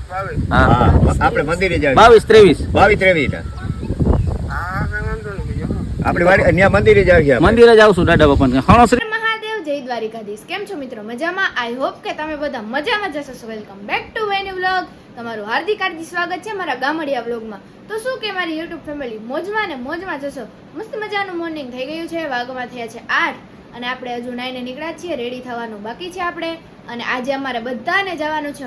હા આપણે મંદિરે જાવ 22 23 આપણે વાડી અહીંયા મંદિરે જાવ છે મંદિરે જ આવશું દાદા બાપા હણોશ્રી મહાદેવ જય દ્વારિકાધીશ. કેમ છો મિત્રો? મજામાં? આઈ હોપ કે તમે બધા મજામાં જશો. Welcome back to venue vlog. તમારું હાર્દિક સ્વાગત છે મારા ગામડિયા વ્લોગમાં. તો શું કે મારી યુટ્યુબ ફેમિલી મોજમાં ને મોજમાં જશો. મસ્ત મજાનું મોર્નિંગ થઈ ગયું છે. વાગમાં થયા છે 8 અને આપણે હજુ નાઈને નીકળ્યા છીએ. રેડી થવાનું બાકી છે આપણે. અને આજે અમારે બધાને જવાનું છે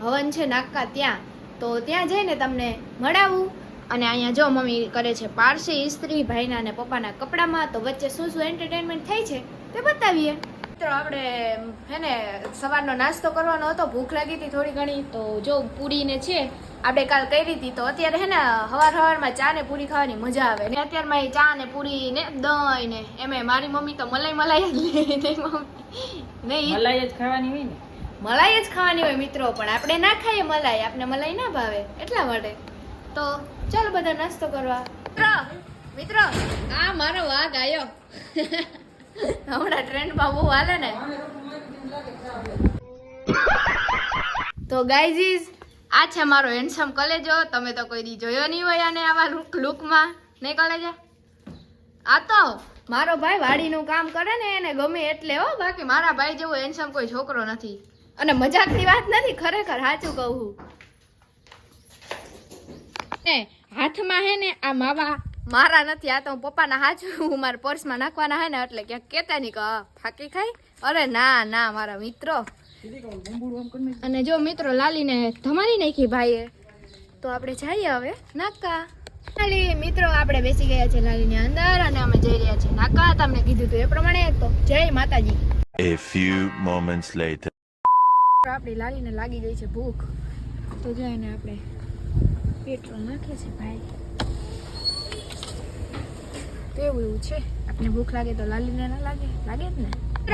હવન છે નાકા ત્યાં. તો ત્યાં જઈને તમને મળાવું. અને અહીંયા જો મમ્મી કરે છે પારસી ઇસ્ત્રી ભાઈના અને પપ્પાના કપડામાં. તો વચ્ચે શું શું એન્ટરટેનમેન્ટ થાય છે તે બતાવીએ. મિત્રો આપણે હે ને સવારનો નાસ્તો કરવાનો હતો. ભૂખ લાગી હતી થોડી ઘણી. તો જો પૂરીને છે આપણે કાલ કરી હતી. તો અત્યારે હે ને સવારમાં ચા ને પૂરી ખાવાની મજા આવે ને. અત્યારમાં ચા ને પૂરી ને દહીં ને એમે મારી મમ્મી તો મલાઈ જ લે નહીં મલાઈ જ ખાવાની હોય ને. મલાઈ જ ખાવાની હોય મિત્રો. પણ આપણે ના ખાઈએ મલાઈ. આપણે મલાઈ ના ભાવે એટલા માટે. તો ચાલો બધા નાસ્તો કરવા. મિત્રો આ મારો વાઘ આવ્યો. હમણાં ટ્રેન્ડમાં બહુ હાલે ને. તો ગાઈઝીસ આ છે મારો હેન્ડસમ કલેજો. તમે તો કોઈ દી જોયો નહીં હોય આને આવા લુકમાં નહીં કલેજા. આ તો મારો ભાઈ વાડીનું કામ કરે ને એને ગમે એટલે હો. બાકી મારા ભાઈ જેવો હેન્ડસમ કોઈ છોકરો નથી. અને મજાકની વાત નથી, ખરેખર સાચું કહું. ને હાથમાં હે ને આ માવા મારા નથી. આ તો હું પપ્પાના હાચું હું મારા પર્સમાં નાખવાના હે ને એટલે ક્યાંક કહેતા નહીં કે ફાકી ખાઈ. અરે ના ના મારા મિત્રો. અને જો મિત્રો લાલીને ધમારી નાખી ભાઈએ. તો આપણે જઈએ હવે નાકા. લાલી મિત્રો આપણે બેસી ગયા છે લાલીની અંદર અને અમે જઈ રહ્યા છીએ નાકા. તમને કીધું હતું એ પ્રમાણે. તો જય માતાજી. A few moments later. આપણી લાલીને લાગી ગઈ છે ભૂખ. તો જઈને આપણે પેટ્રોલ નાખે છે ભાઈ. તો એવું છે. આપણે ભૂખ લાગે તો લાલીને ના લાગે? લાગે જ ને.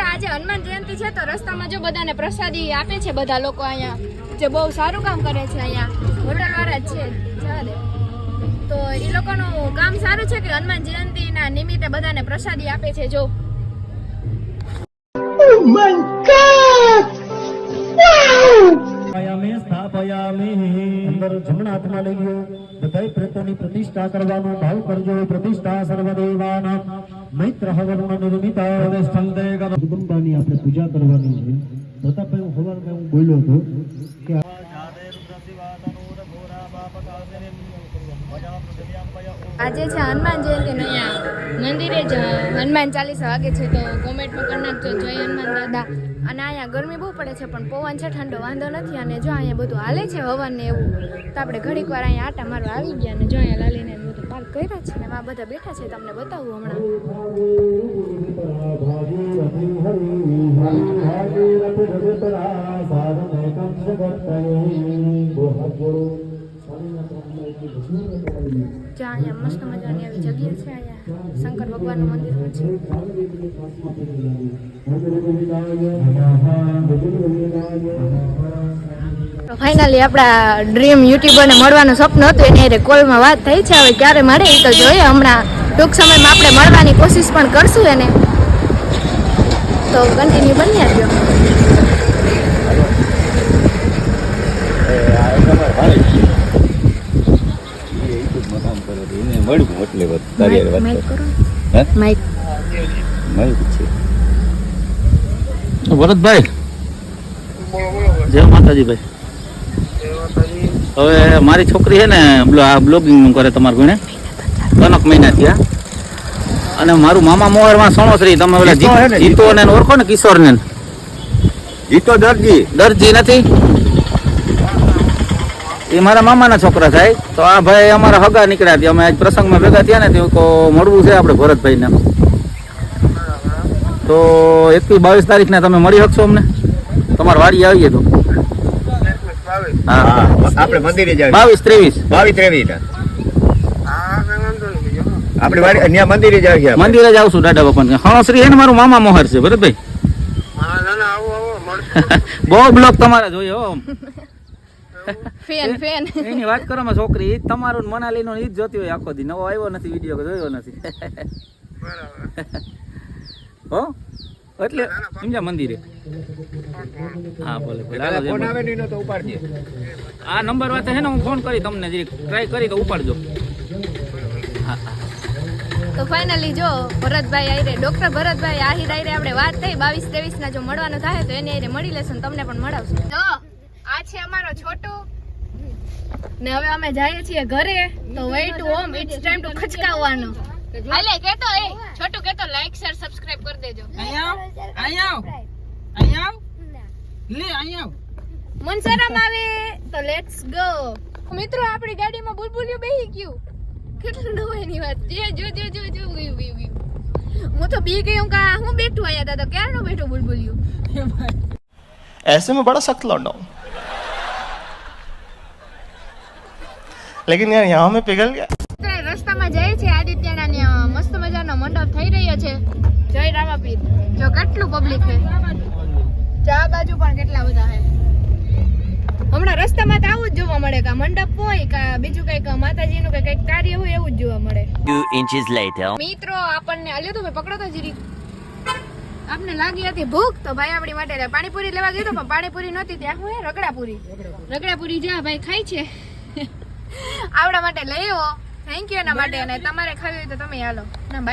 આજે હનુમાન જયંતિ છે તો રસ્તામાં જો બધાને પ્રસાદી આપે છે બધા લોકો અહીંયા જે બહુ સારું કામ કરે છે. અહીંયા હોટલ વાળા જ છે જવા દે. તો એ લોકોનું કામ સારું છે કે હનુમાન જયંતિના નિમિત્તે બધાને પ્રસાદી આપે છે. જો અંદર જમણા હાથમાં લઈ લો. બધાય પ્રેતોની પ્રતિષ્ઠા કરવાનો ભાવ કરજો. પ્રતિષ્ઠા સર્વદેવાના મૈત્ર હવન નિર્મિતા જગદંબાની આપણે પૂજા કરવાની છે. પ્રતાપભાઈ હું હવારમાં હું બોલ્યો હતો કે આજે છે હનુમાન જયંતિ ને અહીંયા મંદિરે જ હનુમાન ચાલીસા વાગે છે. તો કોમેન્ટમાં કરી નાખજો જય હનુમાન દાદા. અને અહીંયા ગરમી બહુ પડે છે પણ પવન છે ઠંડો વાંધો નથી. અને જો અહીંયા બધું હાલે છે હવન ને એવું. તો આપણે ઘડીક વાર અહીંયા આટા મારવા આવી ગયા. અને જો અહીંયા લાલીને બધું પાર્ક કર્યા છે ને એમાં બધા બેઠા છે. તમને બતાવું હમણાં. જ્યાં અહીંયા મસ્ત મજાની આવી જગ્યા છે. અહીંયા શંકર ભગવાનનું મંદિર પણ છે. ફાઇનલી આપણા ડ્રીમ યુટ્યુબરને મળવાનું સપનું હતું. એની હારે કોલમાં વાત થઈ છે. હવે ક્યારે મળે એ તો જોઈએ. હમણાં ટૂંક સમયમાં આપણે મળવાની કોશિશ પણ કરશું એને. તો કન્ટિન્યુ બની આપજો. ભરતભાઈ જય માતાજી ભાઈ. હવે મારી છોકરી છે ને બ્લોગિંગ નું કરે તમારે ઘણે 3 મહિના થયા. અને મારું મામા મોહરમાં સણોસરી તમે ઓલા જીતો ને ઓળખો ને કિશોર ને? જીતો દરજી નથી એ મારા મામાના છોકરા થાય. તો આ ભાઈ અમારા હગા નીકળ્યા હતા. અમે આજ પ્રસંગમાં ભેગા થયા ને તો મળવું છે આપણે ભરતભાઈને. તો 21-22 તારીખને તમે મળી શકશો અમને? તમારે વાડી આવીએ તો. હા આપણે મંદિરે જાવ 22 23 આપણે વાડી અહીંયા મંદિરે જાવ છે. મંદિરે જ આવશું દાદા બાપા. હણોશ્રી છે ને મારું મામા મોહર છે ભરતભાઈ. બહુ બ્લોગ તમારા જોઈએ હો. ફેન એની વાત કરો માં છોકરી ઈ તમારું મનાલી નો ઈ જ જોતી હોય આખો દી. નવો આવ્યો નથી વિડીયો જોયો નથી. હો એટલે સમજ્યા મંદિરે. હા ભલે ભલે હાલો જય ફોન માતાજી. આવે નહીં તો ઉપાડજે. આ નંબર વાત છે ને હું ફોન કરી તમને જરીક ટ્રાય કરી તો ઉપાડજો. હા હા તો ફાઇનલી જો ભરતભાઈ આયરે ડોક્ટર ભરતભાઈ આહિર આયરે આપણે વાત થઈ 22-23 ના જો મળવાનું થાય તો એને આયરે મળી લેશું ને તમને પણ મળાવશું. જો આ છે અમારો છોટુ ને હવે અમે જઈએ છીએ ઘરે તો way to home it's time to ખચકાવવાનો. હાલે કેતો એ છોટુ કેતો લાઈક શેર સબસ્ક્રાઇબ કરી દેજો. મન શરમ આવે તો લેટ્સ ગો. મિત્રો આપણી ગાડીમાં બુલબુલિયું બેહી ગયું. કેટલું નવાઈની વાત જે જો જો જો જો વ્યુ વ્યુ વ્યુ. હું તો બી ગઈ હું કા હું બેઠું આયા તા તો ક્યારનો બેઠો બુલબુલિયું. ऐसे में बड़ा सख्त लौंडा हूं लेकिन यार यहाँ में पिघल गया. અત્યારે રસ્તામાં જાય છે આદિત્યના ત્યાં મસ્ત મજાનો મંડપ થઈ રહ્યો છે. જય રામાપીર. જો કેટલું પબ્લિક છે. ચા બાજુ પણ કેટલા બધા છે. હમણાં રસ્તામાં તો આવું જ જોવા મળે કે મંડપ હોય કે બીજું કઈક માતાજીનું કે કઈક કાર્ય હોય એવું જ જોવા મળે. 2 inches later. મિત્રો આપણને આલ્યો તો ભાઈ પકડો તો જીરી. આપને લાગી હતી ભૂખ તો ભાઈ આપણી માટે પાણીપુરી લેવા ગયો તો પણ પાણીપુરી નહોતી ત્યાં હું રગડાપુરી. રગડાપુરી જો ભાઈ ખાઈ છે. આવડા માટે લઈ આવો. થેન્ક યુ એના માટે અને તમારે ખાવી હોય તો તમે હાલો ના ભાઈ.